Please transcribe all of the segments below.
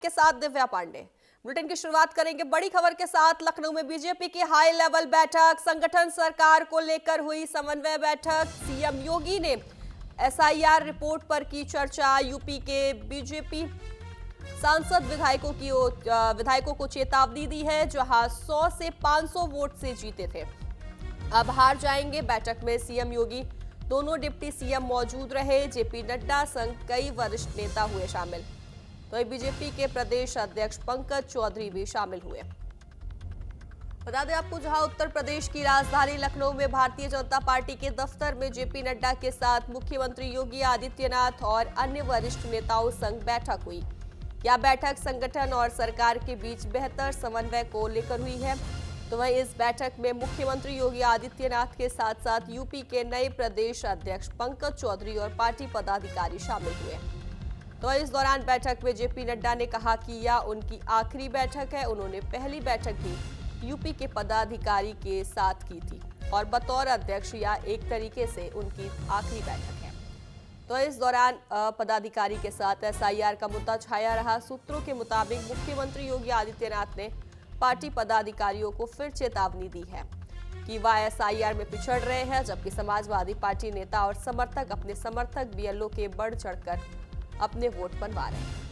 के साथ दिव्या पांडे। बुलेटिन की शुरुआत करेंगे बड़ी खबर के साथ। लखनऊ में बीजेपी की हाई लेवल बैठक, संगठन सरकार को लेकर हुई समन्वय बैठक। सीएम योगी ने एसआईआर रिपोर्ट पर की चर्चा। यूपी के बीजेपी सांसद विधायकों को चेतावनी दी है, जहां 100 से 500 वोट से जीते थे, अब हार जाएंगे। बैठक में सीएम योगी, दोनों डिप्टी सीएम मौजूद रहे। जेपी नड्डा संग कई वरिष्ठ नेता हुए शामिल, तो बीजेपी के प्रदेश अध्यक्ष पंकज चौधरी भी शामिल हुए। बता दें आपको, जहां उत्तर प्रदेश की राजधानी लखनऊ में भारतीय जनता पार्टी के दफ्तर में जेपी नड्डा के साथ मुख्यमंत्री योगी आदित्यनाथ और अन्य वरिष्ठ नेताओं संग बैठक हुई। यह बैठक संगठन और सरकार के बीच बेहतर समन्वय को लेकर हुई है। तो वहीं इस बैठक में मुख्यमंत्री योगी आदित्यनाथ के साथ साथ यूपी के नए प्रदेश अध्यक्ष पंकज चौधरी और पार्टी पदाधिकारी शामिल हुए। तो इस दौरान बैठक में जेपी नड्डा ने कहा कि यह उनकी आखिरी बैठक है। उन्होंने पहली बैठक भी यूपी के पदाधिकारी के साथ की थी और बतौर अध्यक्ष यह एक तरीके से उनकी आखिरी बैठक है। तो इस दौरान पदाधिकारी के साथ एसआईआर का मुद्दा छाया रहा। सूत्रों के मुताबिक मुख्यमंत्री योगी आदित्यनाथ ने पार्टी पदाधिकारियों को फिर चेतावनी दी है कि वह एसआईआर में पिछड़ रहे हैं, जबकि समाजवादी पार्टी नेता और समर्थक अपने समर्थक बीएलओ के बढ़ चढ़कर अपने वोट बनवा रहे हैं।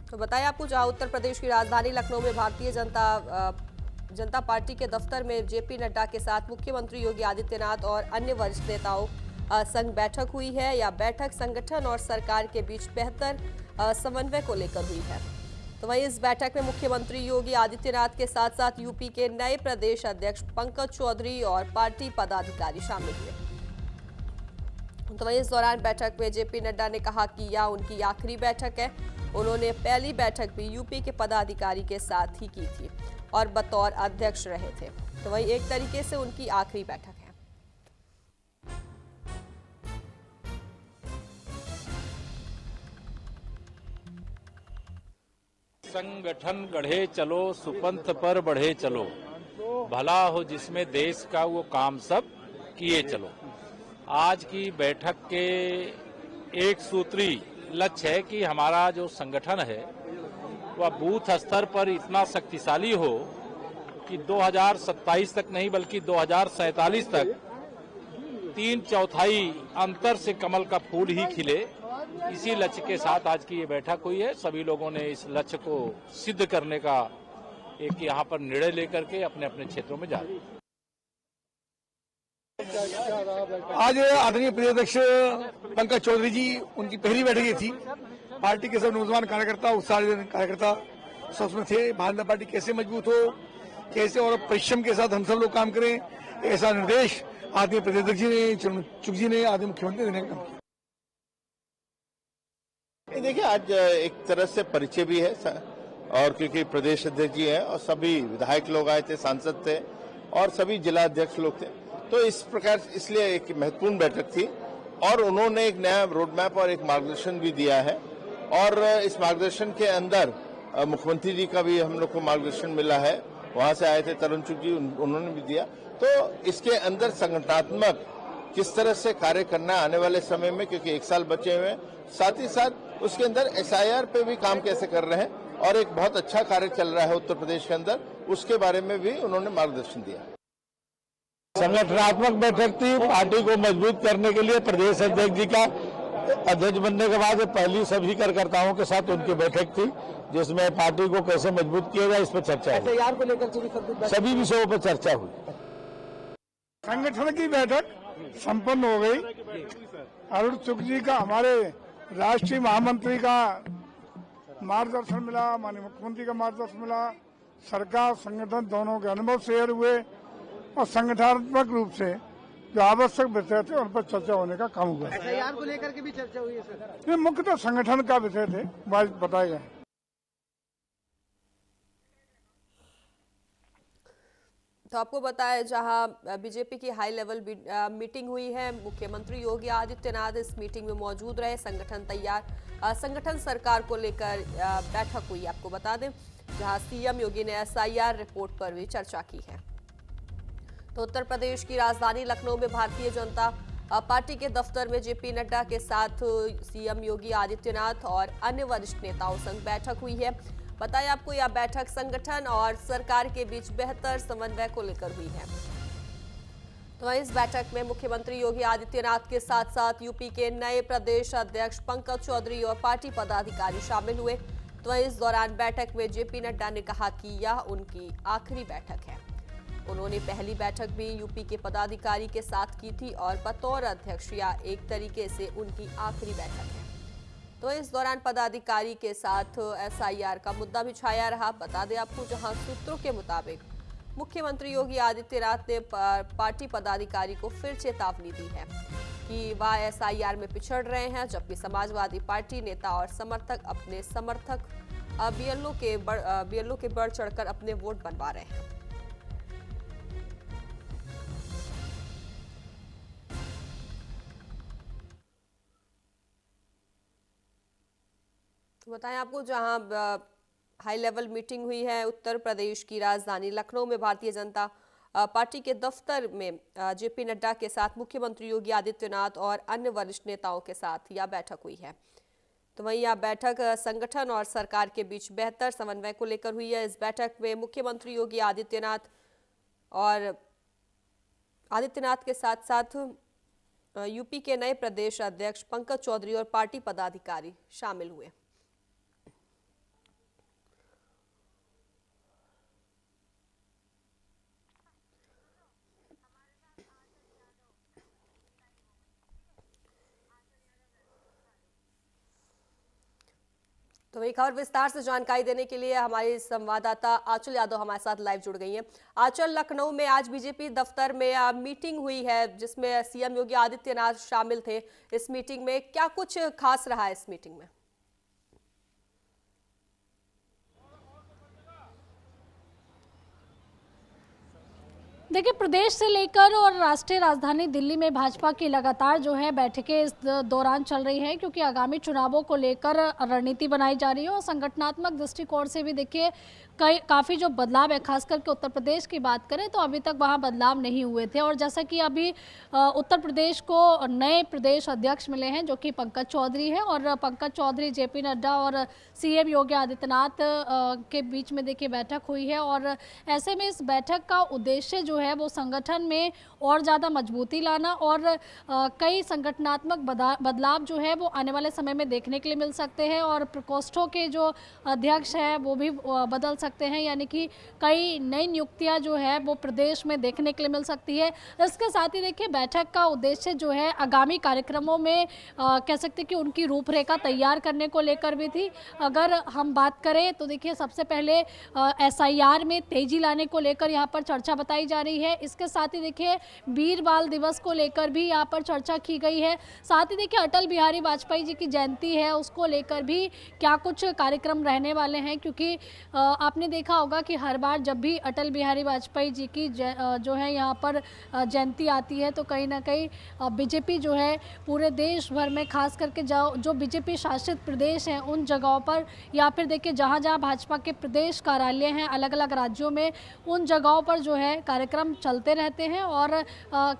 तो बताएं आपको, जहां उत्तर प्रदेश की राजधानी लखनऊ में भारतीय जनता पार्टी के दफ्तर में जेपी नड्डा के साथ मुख्यमंत्री योगी आदित्यनाथ और अन्य वरिष्ठ नेताओं संग बैठक हुई है। यह बैठक संगठन और सरकार के बीच बेहतर समन्वय को लेकर हुई है। तो वहीं इस बैठक में मुख्यमंत्री योगी आदित्यनाथ के साथ साथ यूपी के नए प्रदेश अध्यक्ष पंकज चौधरी और पार्टी पदाधिकारी शामिल हुए। तो वहीं इस दौरान बैठक में जेपी नड्डा ने कहा कि यह उनकी आखिरी बैठक है। उन्होंने पहली बैठक भी यूपी के पदाधिकारी के साथ ही की थी और बतौर अध्यक्ष रहे थे, तो वही एक तरीके से उनकी आखिरी बैठक है। संगठन गढ़े चलो, सुपंथ पर बढ़े चलो, भला हो जिसमें देश का वो काम सब किए चलो। आज की बैठक के एक सूत्री लक्ष्य है कि हमारा जो संगठन है वह बूथ स्तर पर इतना शक्तिशाली हो कि 2027 तक नहीं बल्कि 2047 तक 3/4 अंतर से कमल का फूल ही खिले। इसी लक्ष्य के साथ आज की ये बैठक हुई है। सभी लोगों ने इस लक्ष्य को सिद्ध करने का एक यहाँ पर निर्णय लेकर के अपने अपने क्षेत्रों में जा रहे हैं। आज आदरणीय प्रदेश अध्यक्ष पंकज चौधरी जी, उनकी पहली बैठक थी। पार्टी के सब नौजवान कार्यकर्ता, उत्साही कार्यकर्ता सब उसमें थे। भारतीय जनता पार्टी कैसे मजबूत हो, कैसे और परिश्रम के साथ हम सब लोग काम करें, ऐसा निर्देश आदरणीय प्रदेश अध्यक्ष जी ने, चुग जी ने, आदरणीय मुख्यमंत्री ने काम किया। देखिए, आज एक तरह से परिचय भी है और क्योंकि प्रदेश अध्यक्ष जी हैं और सभी विधायक लोग आए थे, सांसद थे और सभी जिला अध्यक्ष लोग थे, तो इस प्रकार इसलिए एक महत्वपूर्ण बैठक थी और उन्होंने एक नया रोड मैप और एक मार्गदर्शन भी दिया है। और इस मार्गदर्शन के अंदर मुख्यमंत्री जी का भी हम लोग को मार्गदर्शन मिला है, वहां से आए थे तरुण चुग जी, उन्होंने भी दिया। तो इसके अंदर संगठनात्मक किस तरह से कार्य करना है आने वाले समय में, क्योंकि 1 साल बचे हुए हैं, साथ ही साथ उसके अंदर एसआईआर पे भी काम कैसे कर रहे हैं और एक बहुत अच्छा कार्य चल रहा है उत्तर प्रदेश के अंदर, उसके बारे में भी उन्होंने मार्गदर्शन दिया। संगठनात्मक बैठक थी। पार्टी को मजबूत करने के लिए प्रदेश अध्यक्ष जी का अध्यक्ष बनने के बाद पहली सभी कार्यकर्ताओं के साथ उनकी बैठक थी, जिसमें पार्टी को कैसे मजबूत किया जाए इस पर चर्चा हुई। को लेकर सभी विषयों पर चर्चा हुई। संगठन की बैठक संपन्न हो गई। अरुण चुग जी का, हमारे राष्ट्रीय महामंत्री का मार्गदर्शन मिला, माननीय मुख्यमंत्री का मार्गदर्शन मिला, सरकार संगठन दोनों के अनुभव शेयर हुए और संगठनात्मक रूप से जो आवश्यक विषय थे उन पर चर्चा होने का काम हुआ। एसआईआर को लेकर के भी चर्चा हुई है सर? ये मुख्यतः संगठन का विषय थे, बताए गए। तो आपको बताया, जहां बीजेपी की हाई लेवल मीटिंग हुई है, मुख्यमंत्री योगी आदित्यनाथ इस मीटिंग में मौजूद रहे। संगठन सरकार को लेकर बैठक हुई। आपको बता दें जहां सीएम योगी ने एसआईआर रिपोर्ट पर भी चर्चा की है। तो उत्तर प्रदेश की राजधानी लखनऊ में भारतीय जनता पार्टी के दफ्तर में जेपी नड्डा के साथ सीएम योगी आदित्यनाथ और अन्य वरिष्ठ नेताओं संग बैठक हुई है। बताएं आपको, यह बैठक संगठन और सरकार के बीच बेहतर समन्वय को लेकर हुई है। तो इस बैठक में मुख्यमंत्री योगी आदित्यनाथ के साथ साथ यूपी के नए प्रदेश अध्यक्ष पंकज चौधरी और पार्टी पदाधिकारी शामिल हुए। तो इस दौरान बैठक में जेपी नड्डा ने कहा कि यह उनकी आखिरी बैठक है। उन्होंने पहली बैठक भी यूपी के पदाधिकारी के साथ की थी और बतौर अध्यक्ष या एक तरीके से उनकी आखिरी बैठक है। तो इस दौरान पदाधिकारी के साथ एसआईआर का मुद्दा भी छाया रहा। बता दें आपको, जहां सूत्रों के मुताबिक मुख्यमंत्री योगी आदित्यनाथ ने पार्टी पदाधिकारी को फिर चेतावनी दी है कि वह एसआईआर में पिछड़ रहे हैं, जबकि समाजवादी पार्टी नेता और समर्थक अपने समर्थक बीएलओ के बढ़ चढ़कर अपने वोट बनवा रहे हैं। बताएं आपको, जहां हाई लेवल मीटिंग हुई है उत्तर प्रदेश की राजधानी लखनऊ में भारतीय जनता पार्टी के दफ्तर में जेपी नड्डा के साथ मुख्यमंत्री योगी आदित्यनाथ और अन्य वरिष्ठ नेताओं के साथ यह बैठक हुई है। तो वहीं यह बैठक संगठन और सरकार के बीच बेहतर समन्वय को लेकर हुई है। इस बैठक में मुख्यमंत्री योगी आदित्यनाथ के साथ साथ यूपी के नए प्रदेश अध्यक्ष पंकज चौधरी और पार्टी पदाधिकारी शामिल हुए। तो वही खबर विस्तार से जानकारी देने के लिए हमारी संवाददाता आंचल यादव हमारे साथ लाइव जुड़ गई हैं। आंचल, लखनऊ में आज बीजेपी दफ्तर में मीटिंग हुई है जिसमें सीएम योगी आदित्यनाथ शामिल थे। इस मीटिंग में क्या कुछ खास रहा है इस मीटिंग में? देखिए, प्रदेश से लेकर और राष्ट्रीय राजधानी दिल्ली में भाजपा की लगातार जो है बैठकें इस दौरान चल रही है, क्योंकि आगामी चुनावों को लेकर रणनीति बनाई जा रही है और संगठनात्मक दृष्टिकोण से भी देखिए काफ़ी जो बदलाव है, खास करके उत्तर प्रदेश की बात करें तो अभी तक वहाँ बदलाव नहीं हुए थे। और जैसा कि अभी उत्तर प्रदेश को नए प्रदेश अध्यक्ष मिले हैं जो कि पंकज चौधरी हैं, और पंकज चौधरी, जेपी नड्डा और सीएम योगी आदित्यनाथ के बीच में देखिए बैठक हुई है। और ऐसे में इस बैठक का उद्देश्य जो है वो संगठन में और ज़्यादा मजबूती लाना और कई संगठनात्मक बदलाव जो है वो आने वाले समय में देखने के लिए मिल सकते हैं। और प्रकोष्ठों के जो अध्यक्ष हैं वो भी बदल सकते हैं, यानी कि कई नई नियुक्तियां जो है वो प्रदेश में देखने के लिए मिल सकती है। इसके साथ ही देखिए बैठक का उद्देश्य जो है आगामी कार्यक्रमों में कह सकते हैं कि उनकी रूपरेखा तैयार करने को लेकर भी थी। अगर हम बात करें तो देखिए सबसे पहले एसआईआर में तेजी लाने को लेकर यहाँ पर चर्चा बताई जा रही है। इसके साथ ही देखिए वीर बाल दिवस को लेकर भी यहाँ पर चर्चा की गई है। साथ ही देखिए अटल बिहारी वाजपेयी जी की जयंती है, उसको लेकर भी क्या कुछ कार्यक्रम रहने वाले हैं, क्योंकि आपने देखा होगा कि हर बार जब भी अटल बिहारी वाजपेयी जी की जो है यहाँ पर जयंती आती है तो कहीं ना कहीं बीजेपी जो है पूरे देश भर में, खास करके जो बीजेपी शासित प्रदेश हैं उन जगहों पर, या फिर देखिए जहाँ जहाँ भाजपा के प्रदेश कार्यालय हैं अलग अलग राज्यों में, उन जगहों पर जो है कार्यक्रम चलते रहते हैं। और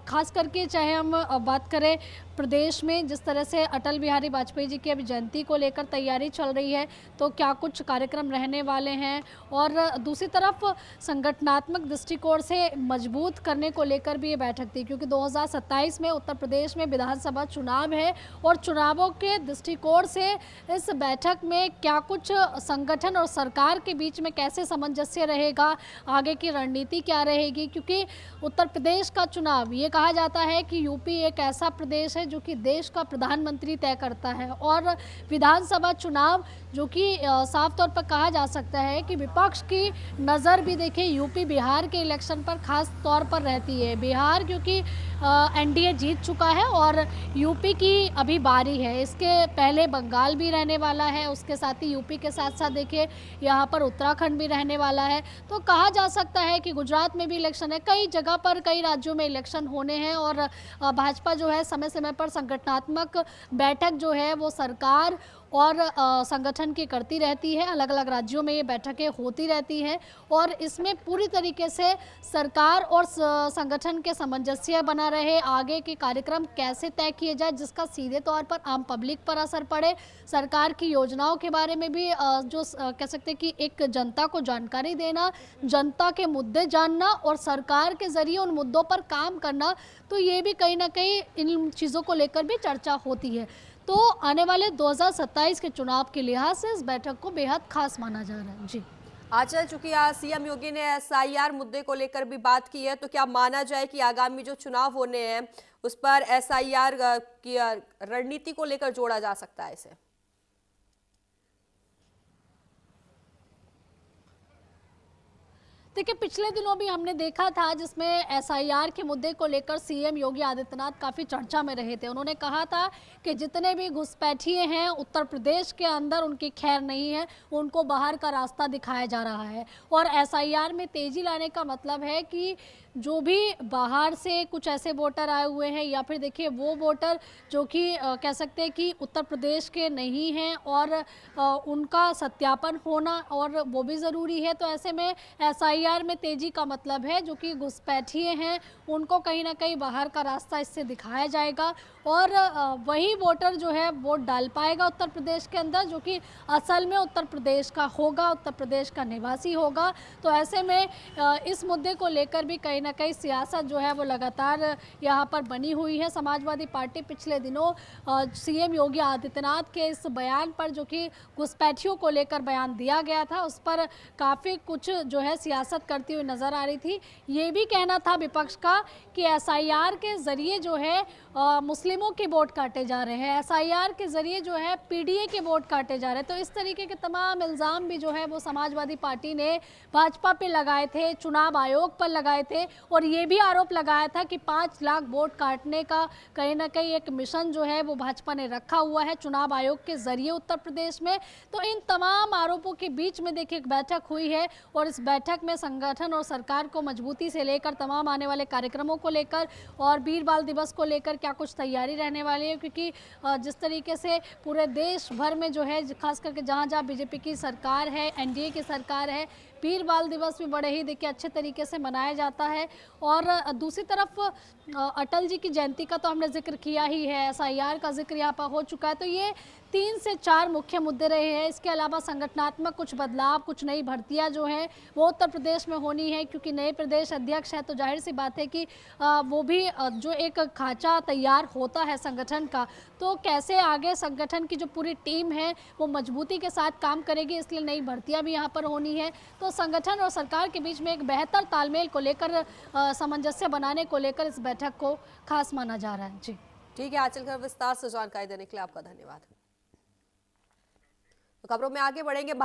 खास करके चाहे हम बात करें प्रदेश में जिस तरह से अटल बिहारी वाजपेयी जी की अभी जयंती को लेकर तैयारी चल रही है तो क्या कुछ कार्यक्रम रहने वाले हैं, और दूसरी तरफ संगठनात्मक दृष्टिकोण से मजबूत करने को लेकर भी ये बैठक थी, क्योंकि 2027 में उत्तर प्रदेश में विधानसभा चुनाव है और चुनावों के दृष्टिकोण से इस बैठक में क्या कुछ संगठन और सरकार के बीच में कैसे सामंजस्य रहेगा, आगे की रणनीति क्या रहेगी, क्योंकि उत्तर प्रदेश का चुनाव, ये कहा जाता है कि यूपी एक ऐसा प्रदेश है जो कि देश का प्रधानमंत्री तय करता है, और विधानसभा चुनाव जो कि साफ तौर पर कहा जा सकता है कि विपक्ष की नज़र भी देखिए यूपी बिहार के इलेक्शन पर खास तौर पर रहती है। बिहार क्योंकि एनडीए जीत चुका है और यूपी की अभी बारी है, इसके पहले बंगाल भी रहने वाला है, उसके साथ ही यूपी के साथ साथ देखिए यहाँ पर उत्तराखंड भी रहने वाला है। तो कहा जा सकता है कि गुजरात में भी इलेक्शन है, कई जगह पर कई राज्यों में इलेक्शन होने हैं, और भाजपा जो है समय समय पर संगठनात्मक बैठक जो है वो सरकार और संगठन की करती रहती है। अलग अलग राज्यों में ये बैठकें होती रहती हैं और इसमें पूरी तरीके से सरकार और संगठन के सामंजस्य बना रहे, आगे के कार्यक्रम कैसे तय किए जाए जिसका सीधे तौर पर आम पब्लिक पर असर पड़े, सरकार की योजनाओं के बारे में भी जो कह सकते हैं कि एक जनता को जानकारी देना, जनता के मुद्दे जानना और सरकार के जरिए उन मुद्दों पर काम करना, तो ये भी कहीं ना कहीं इन चीज़ों को लेकर भी चर्चा होती है। तो आने वाले 2027 के चुनाव के लिहाज से इस बैठक को बेहद खास माना जा रहा है। जी आंचल, चूंकि आज सीएम योगी ने एसआईआर मुद्दे को लेकर भी बात की है, तो क्या माना जाए कि आगामी जो चुनाव होने हैं उस पर एसआईआर की रणनीति को लेकर जोड़ा जा सकता है इसे? देखिए, पिछले दिनों भी हमने देखा था जिसमें एसआईआर के मुद्दे को लेकर सीएम योगी आदित्यनाथ काफ़ी चर्चा में रहे थे। उन्होंने कहा था कि जितने भी घुसपैठिए हैं उत्तर प्रदेश के अंदर उनकी खैर नहीं है, उनको बाहर का रास्ता दिखाया जा रहा है। और एसआईआर में तेज़ी लाने का मतलब है कि जो भी बाहर से कुछ ऐसे वोटर आए हुए हैं या फिर देखिए वो वोटर जो कि कह सकते हैं कि उत्तर प्रदेश के नहीं हैं और उनका सत्यापन होना और वो भी ज़रूरी है। तो ऐसे में एसआईआर में तेज़ी का मतलब है जो कि घुसपैठिए हैं उनको कहीं ना कहीं बाहर का रास्ता इससे दिखाया जाएगा और वही वोटर जो है वोट डाल पाएगा उत्तर प्रदेश के अंदर, जो कि असल में उत्तर प्रदेश का होगा, उत्तर प्रदेश का निवासी होगा। तो ऐसे में इस मुद्दे को लेकर भी कहीं ना कहीं सियासत जो है वो लगातार यहाँ पर बनी हुई है। समाजवादी पार्टी पिछले दिनों सीएम योगी आदित्यनाथ के इस बयान पर जो कि घुसपैठियों को लेकर बयान दिया गया था उस पर काफ़ी कुछ जो है सियासत करती हुई नज़र आ रही थी। ये भी कहना था विपक्ष का कि एसआईआर के ज़रिए जो है मुस्लिमों के वोट काटे जा रहे हैं, एसआईआर के ज़रिए जो है पीडीए के वोट काटे जा रहे हैं। तो इस तरीके के तमाम इल्ज़ाम भी जो है वो समाजवादी पार्टी ने भाजपा पे लगाए थे, चुनाव आयोग पर लगाए थे और ये भी आरोप लगाया था कि 5 लाख वोट काटने का कहीं ना कहीं एक मिशन जो है वो भाजपा ने रखा हुआ है चुनाव आयोग के ज़रिए उत्तर प्रदेश में। तो इन तमाम आरोपों के बीच में देखिए एक बैठक हुई है और इस बैठक में संगठन और सरकार को मजबूती से लेकर तमाम आने वाले कार्यक्रमों को लेकर और वीर बाल दिवस को लेकर क्या कुछ तैयारी रहने वाली है, क्योंकि जिस तरीके से पूरे देश भर में जो है खास करके जहाँ जहाँ बीजेपी की सरकार है, एनडीए की सरकार है, वीर बाल दिवस भी बड़े ही देखिए अच्छे तरीके से मनाया जाता है। और दूसरी तरफ अटल जी की जयंती का तो हमने जिक्र किया ही है, एसआईआर का जिक्र यहाँ पर हो चुका है। तो ये 3 से 4 मुख्य मुद्दे रहे हैं। इसके अलावा संगठनात्मक कुछ बदलाव, कुछ नई भर्तियां जो हैं वो उत्तर प्रदेश में होनी है, क्योंकि नए प्रदेश अध्यक्ष है तो जाहिर सी बात है कि वो भी जो एक खांचा तैयार होता है संगठन का, तो कैसे आगे संगठन की जो पूरी टीम है वो मजबूती के साथ काम करेगी, इसलिए नई भर्तियां भी यहाँ पर होनी है। तो संगठन और सरकार के बीच में एक बेहतर तालमेल को लेकर, सामंजस्य बनाने को लेकर इस बैठक को खास माना जा रहा है। जी ठीक है आंचल, विस्तार से जानकारी देने के लिए आपका धन्यवाद। तो खबरों में आगे बढ़ेंगे।